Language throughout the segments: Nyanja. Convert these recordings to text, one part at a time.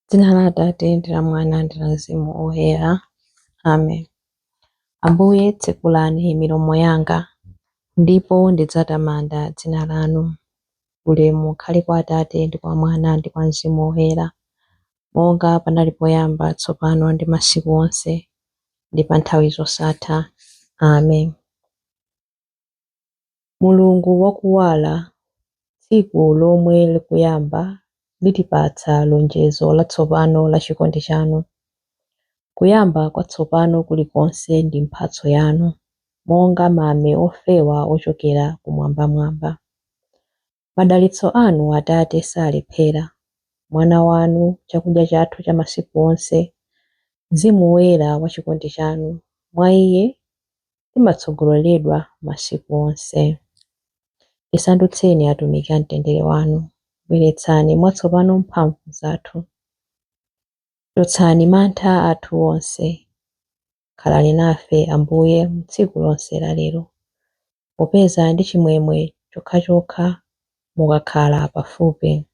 Dzina la Atate ndi la Mwana ndi la Mzimu Woyera. Amen. Ambuye tsekulani milomo yanga, ndipo ndidzatamanda dzina lanu. Ulemu ukhale kwa Atate ndi kwa Mwana ndi kwa Mzimu Woyera, monga panali poyamba, tsopano ndi masiku onse, ndi pa nthawi zosatha. Amen. Mulungu wakuwala, tsiku lomwe likuyamba litipatsa lonjezo latsopano la chikondi chanu. Kuyamba kwatsopano kulikonse ndi mphatso yanu, monga mame ofewa ochokera kumwambamwamba. Madalitso anu Atate salephera, mwana wanu chakudya chathu cha masiku onse, Mzimu Woyera wa chikondi chanu, mwa iye timatsogoleredwa masiku onse. Tisandutseni atumiki a mtendere wanu, bweretsani mwatsopano mphamvu zathu. Chotsani mantha athu onse, khalani nafe Ambuye tsiku lonse la lero, popeza ndi chimwemwe chokhachokha mukakhala pafupi.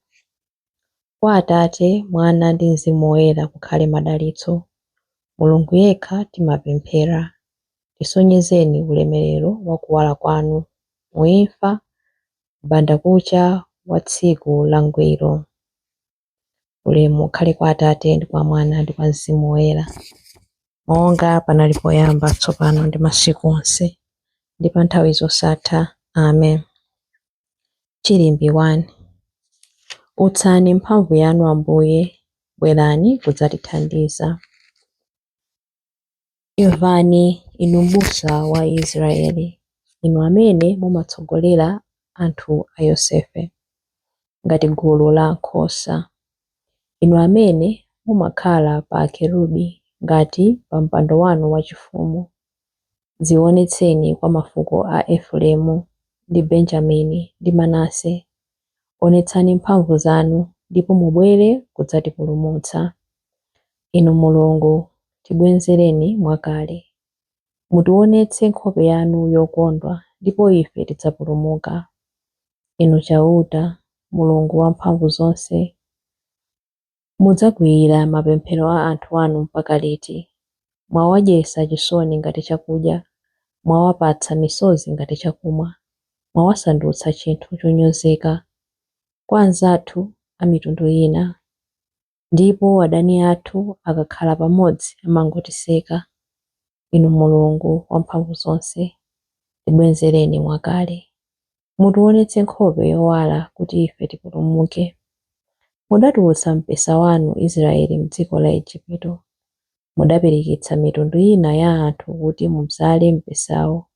Kwa Atate, Mwana ndi Mzimu Woyera kukhale madalitso, Mulungu yekha timapemphera. Tisonyezeni ulemerero wa kuwala kwanu, muimfa m'bandakucha wa tsiku langwiro. Ulemu ukhale kwa Atate ndi kwa Mwana ndi kwa Mzimu Woyera, monga panali poyamba, tsopano ndi masiku onse, ndi pa nthawi zosatha. Amen. Chilimbi 1. Utsani mphamvu yanu Ambuye, bwerani kudzatithandiza. Imvani inu m'busa wa Israeli, inu amene mumatsogolera anthu a Yosefe ngati gulu la nkhosa, inu amene mumakhala pa akerubi ngati pa mpando wanu wachifumu. Dzionetseni kwa mafuko a Efereimu ndi Benjamini ndi Manase. Onetsani mphamvu zanu ndipo mubwere kudzatipulumutsa. Inu Mulungu, tibwenzereni mwakale. Mutionetse nkhope yanu yokondwa ndipo ife tidzapulumuka. Inu chauta, Mulungu wamphamvu zonse, mudzakwiyira mapemphero a anthu anu mpaka liti? Mwawadyetsa chisoni ngati chakudya, mwawapatsa misozi ngati chakumwa, mwawasandutsa chinthu chonyozeka kwa anzathu a mitundu ina, ndipo adani athu akakhala pamodzi amangotiseka. Inu Mulungu wamphamvu zonse, tibwenzereni mwakale. Mutionetse nkhope yowala kuti ife tipulumuke. Mudatulutsa mpesa wanu Israeli m'dziko la Igupto, mudapirikitsa mitundu ina ya anthu kuti mudzale mpesawo.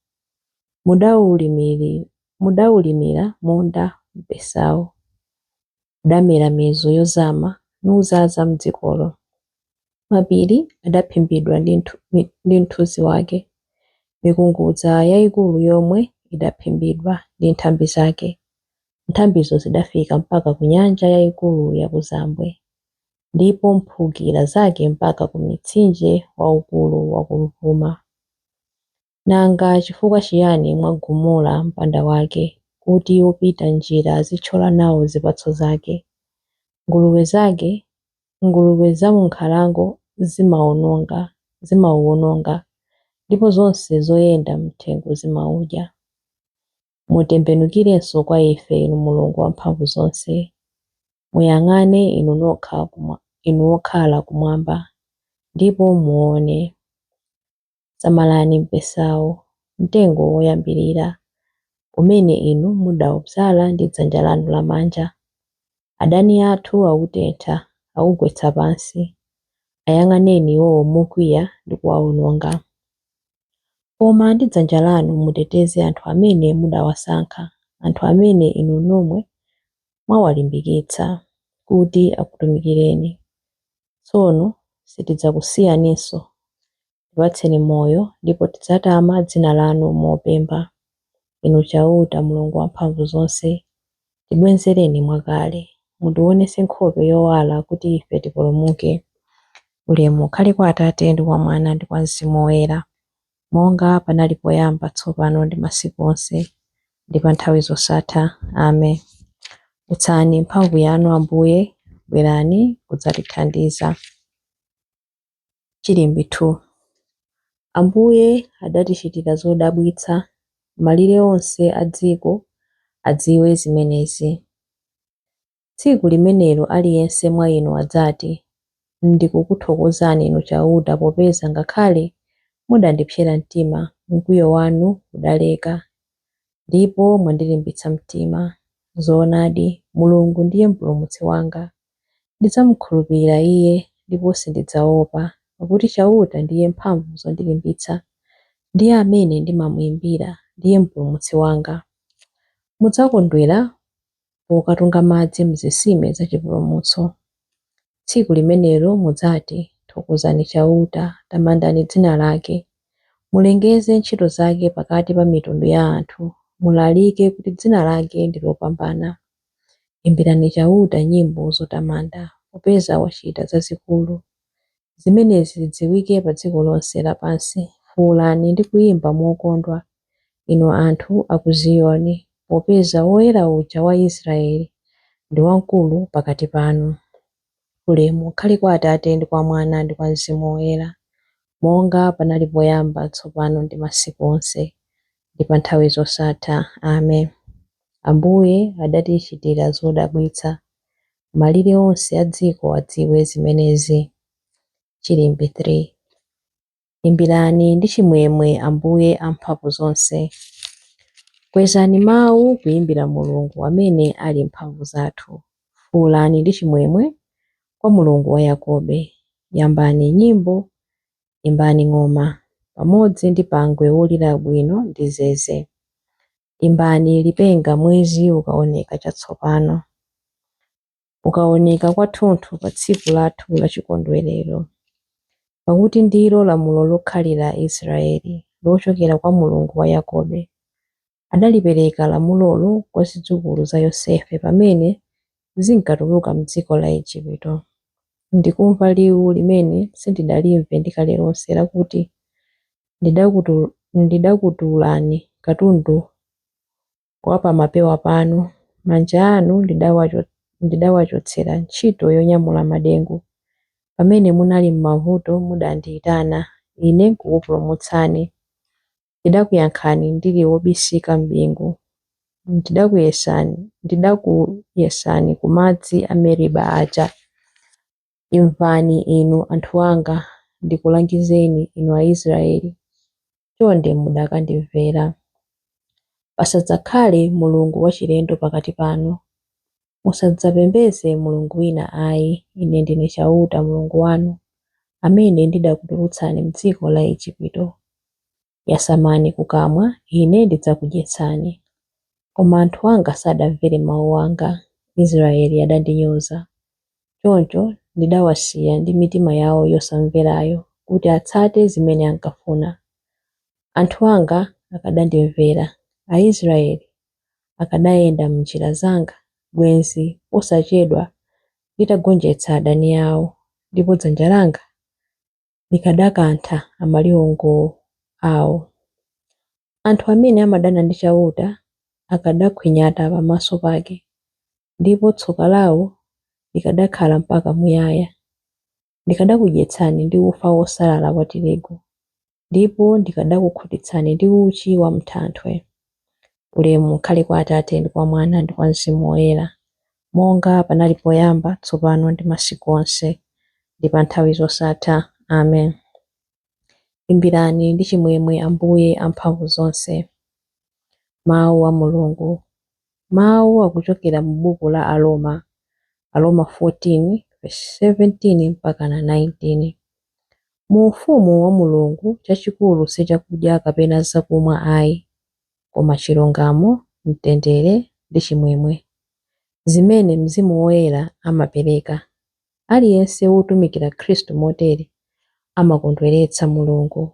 Mudawulimira munda mpesawo, mudamera mizu yozama nuzaza m'dzikolo. Mapiri adaphimbidwa ndi mthunzi wake, mikungudza yayikulu yomwe idaphimbidwa ndi nthambi zake. Nthambizo zidafika mpaka ku nyanja yayikulu ya kuzambwe, ndipo mphukira zake mpaka ku mitsinje waukulu wa kumvuma. Nanga chifukwa chiyani mwagumula mpanda wake, kuti wopita njira zithyola nawo zipatso zake? Nguluwe za munkhalango zimawuwononga, ndipo zonse zoyenda mthengo zimawudya. Mutembenukirenso kwa ife, inu Mulungu wamphamvu zonse. Muyang'ane inu wokhala kumwamba, ndipo muone. Samalani mpesawo, mtengo woyambirira, umene inu mudawudzala ndi dzanja lanu lamanja. Adani athu awutentha, awugwetsa pansi. Ayang'aneni iwowo mokwiya ndi kuwawononga. Koma ndi dzanja lanu muteteze anthu amene mudawasankha, anthu amene inu nomwe mwawalimbikitsa kuti akutumikireni. Tsono sitidzakusiyaninso. Tipatseni moyo ndipo tidzatama dzina lanu mopemba. Inu chauta, Mulungu wamphamvu zonse, tibwenzereni mwakale. Mutionetse nkhope yowala kuti ife tipulumuke. Ulemu ukhale kwa Atate ndi kwa Mwana ndi kwa Mzimu Woyera, monga panali poyamba, tsopano ndi masiku onse, ndi pa nthawi zosatha. Amen. Utsani mphamvu yanu Ambuye, bwerani kudzatithandiza. Chilimbi 2. Ambuye adatichitira zodabwitsa, malire onse a dziko adziwe zimenezi. Tsiku limenelo aliyense mwa inu adzati, ndikukuthokozani inu chauta popeza ngakhale mudandipsera mtima, mkwiyo wanu udaleka, ndipo mwandilimbitsa mtima. Zoonadi, Mulungu ndiye mpulumutsi wanga. Ndidzamukhulupirira Iye ndipo sindidzaopa, pakuti chauta ndiye mphamvu zondilimbitsa. Ndiye amene ndimamuyimbira, ndiye mpulumutsi wanga. Mudzakondwera pokatunga madzi m'zitsime zachipulumutso. Tsiku limenelo mudzati, thokozani chauta, tamandani dzina lake. Mulengeze ntchito zake pakati pa mitundu ya anthu, mulalike kuti dzina lake ndi lopambana. Imbirani chauta nyimbo zotamanda, popeza wachita zazikulu. Zimenezi zidziwike pa dziko lonse lapansi. Fuwulani ndi kuyimba mokondwa, inu anthu a ku Ziyoni, popeza woyera uja wa Israeli ndi wamkulu pakati panu. Ulemu ukhale kwa Atate ndi kwa Mwana ndi kwa Mzimu Woyera, monga panali poyamba, tsopano ndi masiku onse, ndi pa nthawi zosatha. Amen. Ambuye adatichitira zodabwitsa, malire onse a dziko adziwe zimenezi. Chilimbi 3. Imbirani ndi chimwemwe Ambuye amphamvu zonse. Kwezani mawu kuyimbira Mulungu amene ali mphamvu zathu. Fuwulani ndi chimwemwe kwa Mulungu wa Yakobe. Yambani nyimbo, imbani ng'oma, pamodzi ndi pangwe wolira bwino ndi zeze. Imbani lipenga mwezi ukaoneka chatsopano, ukaoneka kwathunthu pa tsiku lathu la chikondwerero. Pakuti ndilo lamulo lokhalira Israeli, lochokera kwa Mulungu wa Yakobe. Adalipereka lamulolo kwa zidzukulu za Yosefe pamene zinkatuluka m'dziko la Igupto. Ndikumva liwu limene sindidalimve ndikale lonse lakuti, ndidakutulani katundu wa pa mapewa panu, manja anu ndidawachotsera ntchito yonyamula madengu. Pamene munali m'mavuto mudandiyitana, ine nkukupulumutsani. Ndidakuyankhani ndili wobisika m'bingu. Ndidakuyesani ku madzi a Meriba aja. Imvani inu anthu anga, ndikulangizeni inu Aisraeli, chonde mudakandimvera. Pasadzakhale mulungu wachilendo pakati panu. Musadzapembedze mulungu wina ayi. Ine ndine chauta Mulungu wanu, amene ndidakutulutsani m'dziko la Igupto. Yasamani kukamwa, ine ndidzakudyetsani. Koma anthu anga sadamvere mawu anga, Israeli adandinyoza. Choncho ndidawasiya ndi mitima yawo yosamverayo, kuti atsate zimene ankafuna. Anthu anga akadandimvera, Aisraeli akadayenda m'njira zanga, bwenzi posachedwa litagonjetsa adani awo, ndipo dzanja langa likadakantha amaliwongo awo. Anthu amene amadana ndi chauta akadakhwinyata pamaso pake, ndipo tsoka lawo likadakhala mpaka muyaya. Ndikadakudyetsani ndi ufa wosalala wa tirigu, ndipo ndikadakukhutitsani ndi uchi wa m'thanthwe. Ulemu ukhale kwa Atate ndi kwa Mwana ndi kwa Mzimu Woyera, monga panali poyamba, tsopano ndi masiku onse, ndi pa nthawi zosatha. Amen. Imbirani ndi chimwemwe Ambuye amphamvu zonse. Mawu a Mulungu. Mawu akuchokera mu buku la Aroma 14:17 mpaka na 19. Mu ufumu wa Mulungu chachikulu sichakudya kapena zakumwa ayi, koma chilungamo, mtendere ndi chimwemwe, zimene Mzimu Woyera amapereka. Aliyense wotumikira Khristu motere amakondweretsa Mulungu,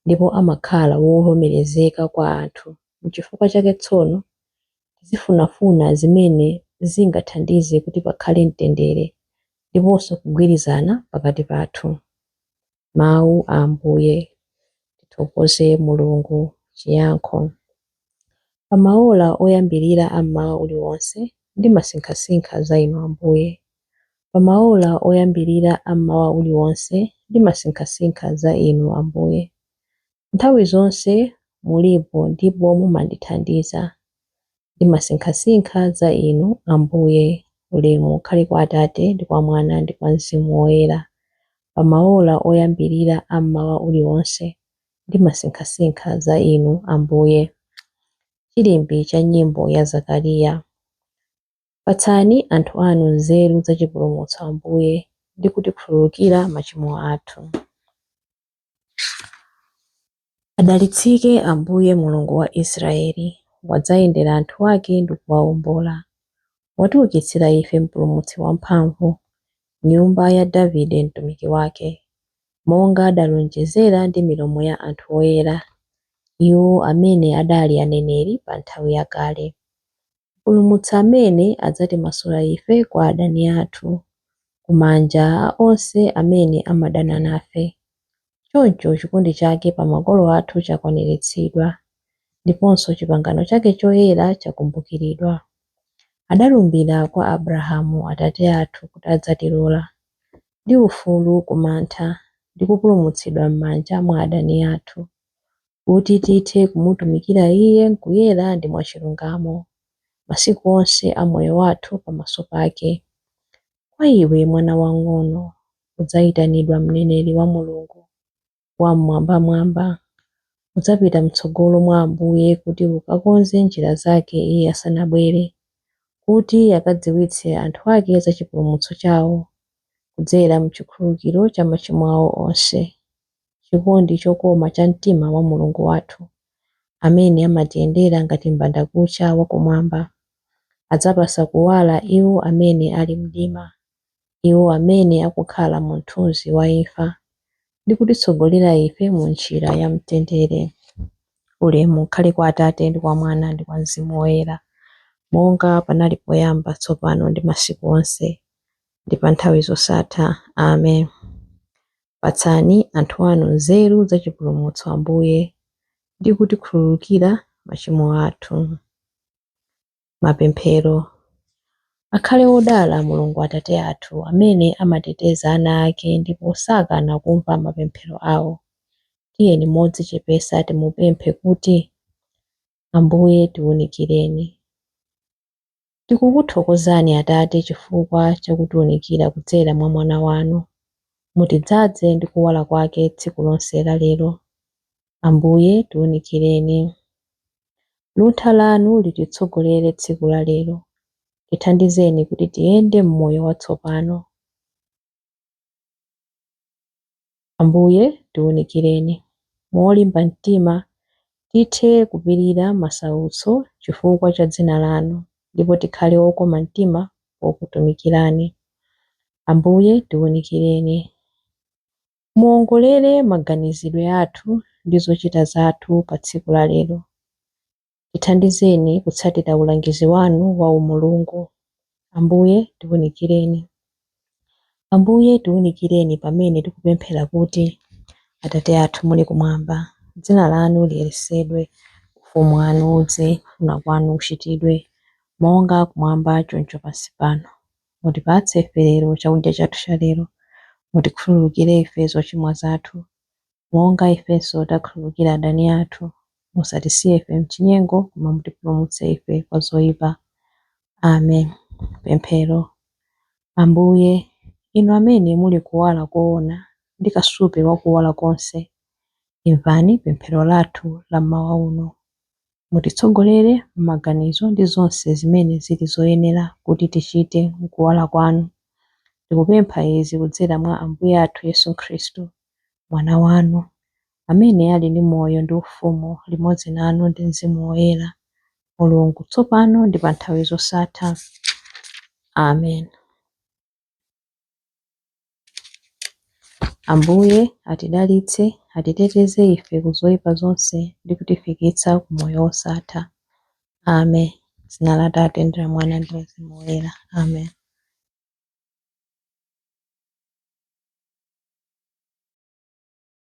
ndipo amakhala wovomerezeka kwa anthu. N'chifukwa chake tsono tizifunafuna zimene zingathandize kuti pakhale mtendere ndiponso kugwirizana pakati pathu. Mawu a Ambuye. Tithokoze Mulungu. Chiyankho. Pamaola oyambirira a mmawa uliwonse ndimasinkhasinkha za inu Ambuye, Pamaola oyambirira ammawa uliwonse ndimasinkhasinkha za inu Ambuye. Nthawi zonse mulipo ndipo mumandithandiza. Ndimasinkhasinkha za inu Ambuye. Ulemu ukhale kwa Atate ndi kwa Mwana ndi kwa Mzimu Woyera. Pamaola oyambirira ammawa uliwonse ndimasinkhasinkha za inu Ambuye. Chilimbi cha nyimbo ya Zakariya. Patsani anthu anu nzeru za chipulumutso Ambuye ndi kutikhululukira machimo athu. Adalitsike Ambuye Mulungu wa Israeli, wadzayendera anthu ake ndi kuwawombola. Watiukitsira ife mpulumutsi wamphamvu, nyumba ya Davide mtumiki wake, monga adalonjezera ndi milomo ya anthu oyera, iwo amene adali aneneri pa nthawi yakale. Mpulumutsi amene adzatimasula ife kwa adani athu, kumanja a onse amene amadana nafe. Choncho chikondi chake pa makolo athu chakwaniritsidwa, ndiponso pangano chake choyera chakumbukiridwa. Adalumbira kwa Abrahamu atate athu kuti adzatilola ndi ufulu kumantha ndi kupulumutsidwa m'manja mwa adani athu, kuti tithe kumutumikira iye nkuyera ndi mwachilungamo masiku onse a moyo wathu pamaso pake. Kwa iwe mwana wang'ono udzayitanidwa mneneri wa Mulungu wamwambamwamba. Udzapita m'tsogolo mwa Ambuye kuti ukakonze njira zake iye asanabwere, kuti akadziwitse anthu ake za chipulumutso chawo kudzera m'chikhululukiro cha machimo awo onse. Chikondi chokoma cha mtima wa Mulungu wathu, amene amatiyendera ngati m'bandakucha wakumwamba, adzapasa kuwala iwo amene ali mdima, iwo amene akukhala mu mthunzi wa imfa, ndi kutitsogolera ife mu njira ya mtendere. Ulemu ukhale kwa Atate ndi kwa Mwana ndi kwa Mzimu Woyera, monga panali poyamba tsopano ndi masiku onse ndi pa nthawi zosatha. Amen. Patsani anthu anu nzeru za chipulumutso Ambuye ndi kutikhululukira machimo athu. Mapemphero. Akhale wodala Mulungu Atate athu amene amateteza ana ake ndipo sakana kumva mapemphero awo. Tiyeni modzichepesa timupemphe kuti: Ambuye tiwunikireni. Tikukuthokozani Atate chifukwa chakutiwunikira kudzera mwa mwana wanu. Mutidzaze ndi kuwala kwake tsiku lonse la lero. Ambuye tiwunikireni. Luntha lanu lititsogolere tsiku la lero. Tithandizeni kuti tiyende m'moyo watsopano. Ambuye tiwunikireni. Molimba mtima tithe kupirira masautso chifukwa cha dzina lanu, ndipo tikhale okoma mtima pokutumikirani. Ambuye tiwunikireni. Muongolere maganizidwe athu ndi zochita zathu pa tsiku la lero. Tithandizeni kutsatira ulangizi wanu wa umulungu. Ambuye tiwunikireni. Ambuye tiwunikireni pamene tikupemphera kuti: Atate athu muli kumwamba, dzina lanu liyeretsedwe, ufumu wanu udze, kufuna kwanu kuchitidwe monga kumwamba choncho pansi pano. Mutipatse ife lero chakudya chathu cha lero. Mutikhululukire ife zochimwa zathu, monga ifenso takhululukira adani athu. Musatisiye ife mchinyengo, koma mutipulumutse ife kwa zoyipa. Amen. Pemphero. Ambuye, inu amene muli kuwala koona ndi kasupe wa kuwala konse, imvani pemphero lathu la mmawa uno. Mutitsogolere m'maganizo ndi zonse zimene zili zoyenera kuti tichite m'kuwala kwanu. Tikupempha izi kudzera mwa Ambuye athu Yesu Khristu, mwana wanu, amene ali ndi moyo ndi ufumu limodzi nanu ndi Mzimu Woyera, Mulungu tsopano ndi pa nthawi zosatha. Amen. Ambuye atidalitse, atiteteze ife ku zoyipa zonse ndi kutifikitsa ku moyo wosatha. Amen. Dzina la Atate ndi la Mwana ndi la Mzimu Woyera. Amen.